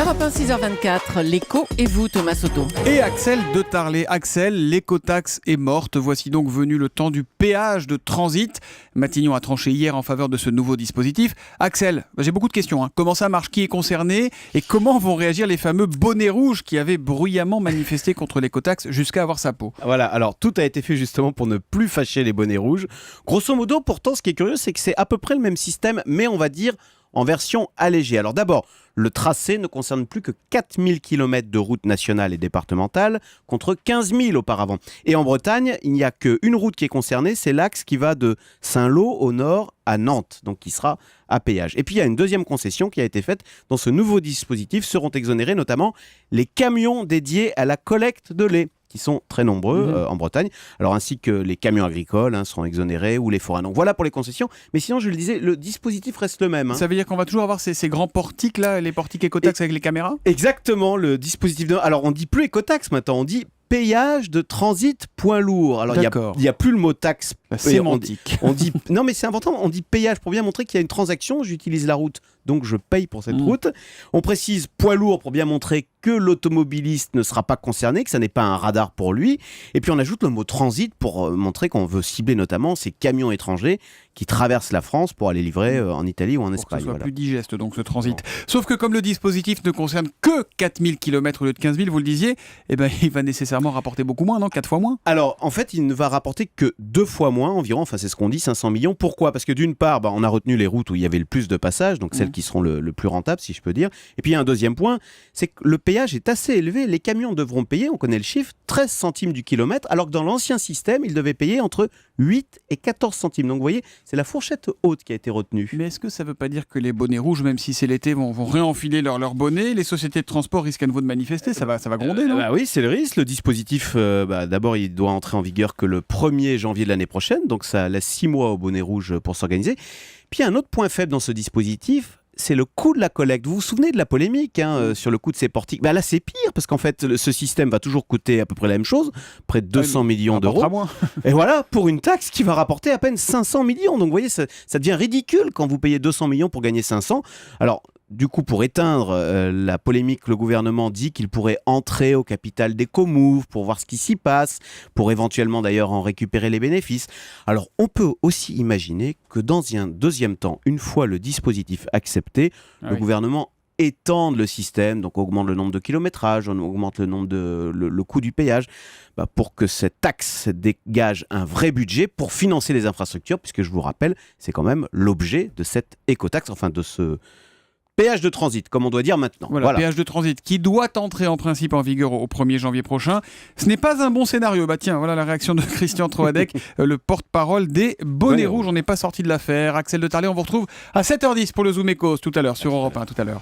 Europe 1, 6h24, l'écho et vous, Thomas Soto. Et Axel de Tarlet. Axel, l'écotaxe est morte. Voici donc venu le temps du péage de transit. Matignon a tranché hier en faveur de ce nouveau dispositif. Axel, j'ai beaucoup de questions. Comment ça marche? Qui est concerné? Et comment vont réagir les fameux bonnets rouges qui avaient bruyamment manifesté contre l'écotaxe jusqu'à avoir sa peau? Voilà, alors tout a été fait justement pour ne plus fâcher les bonnets rouges. Grosso modo, pourtant, ce qui est curieux, c'est que c'est à peu près le même système, mais on va dire en version allégée. Alors d'abord, le tracé ne concerne plus que 4000 km de routes nationales et départementales contre 15 000 auparavant. Et en Bretagne, il n'y a qu'une route qui est concernée, c'est l'axe qui va de Saint-Lô au nord à Nantes, donc qui sera à péage. Et puis il y a une deuxième concession qui a été faite. Dans ce nouveau dispositif seront exonérés notamment les camions dédiés à la collecte de lait, qui sont très nombreux en Bretagne, alors ainsi que les camions agricoles seront exonérés ou les forains. Donc voilà pour les concessions, mais sinon je le disais, le dispositif reste le même. Ça veut dire qu'on va toujours avoir ces grands portiques là, les portiques écotaxe avec les caméras? Exactement, le dispositif alors on dit plus écotaxe maintenant, on dit péage de transit point lourd. Alors il n'y a plus le mot taxe. Sémantique. On dit non mais c'est important, on dit péage pour bien montrer qu'il y a une transaction, j'utilise la route, donc je paye pour cette route. On précise poids lourd pour bien montrer que l'automobiliste ne sera pas concerné, que ça n'est pas un radar pour lui. Et puis on ajoute le mot transit pour montrer qu'on veut cibler notamment ces camions étrangers qui traversent la France pour aller livrer en Italie ou en Espagne. Pour que ce soit plus digeste donc ce transit. Sauf que comme le dispositif ne concerne que 4000 km au lieu de 15 000, vous le disiez, il va nécessairement rapporter beaucoup moins, non? 4 fois moins? Alors en fait il ne va rapporter que 2 fois moins environ, enfin c'est ce qu'on dit, 500 millions. Pourquoi? Parce que d'une part, on a retenu les routes où il y avait le plus de passages, donc celles qui seront le plus rentables si je peux dire. Et puis il y a un deuxième point, c'est que le péage est assez élevé. Les camions devront payer, on connaît le chiffre, 13 centimes du kilomètre, alors que dans l'ancien système, ils devaient payer entre 8 et 14 centimes. Donc vous voyez, c'est la fourchette haute qui a été retenue. Mais est-ce que ça ne veut pas dire que les bonnets rouges, même si c'est l'été, vont réenfiler leur bonnet? Les sociétés de transport risquent à nouveau de manifester, ça va gronder, non? Oui, c'est le risque. Le dispositif, d'abord, il doit entrer en vigueur que le 1er janvier de l'année prochaine, donc ça laisse 6 mois aux bonnets rouges pour s'organiser. Puis un autre point faible dans ce dispositif, c'est le coût de la collecte. Vous vous souvenez de la polémique sur le coût de ces portiques? Là, c'est pire, parce qu'en fait, ce système va toujours coûter à peu près la même chose, près de 200 millions d'euros. Moins. Et voilà, pour une taxe qui va rapporter à peine 500 millions. Donc, vous voyez, ça devient ridicule quand vous payez 200 millions pour gagner 500. Alors, du coup, pour éteindre la polémique, le gouvernement dit qu'il pourrait entrer au capital d'Ecomove pour voir ce qui s'y passe, pour éventuellement d'ailleurs en récupérer les bénéfices. Alors, on peut aussi imaginer que dans un deuxième temps, une fois le dispositif accepté, le gouvernement étende le système, donc augmente le nombre de kilométrages, on augmente le coût du péage, pour que cette taxe dégage un vrai budget pour financer les infrastructures, puisque je vous rappelle, c'est quand même l'objet de cette écotaxe, enfin de ce péage de transit, comme on doit dire maintenant. Voilà. Péage de transit qui doit entrer en principe en vigueur au 1er janvier prochain. Ce n'est pas un bon scénario. Tiens, voilà la réaction de Christian Troadec, le porte-parole des bonnets rouges. On n'est pas sorti de l'affaire. Axel de Tarlet, on vous retrouve à 7h10 pour le Zoom Ecos tout à l'heure sur Europe 1 tout à l'heure.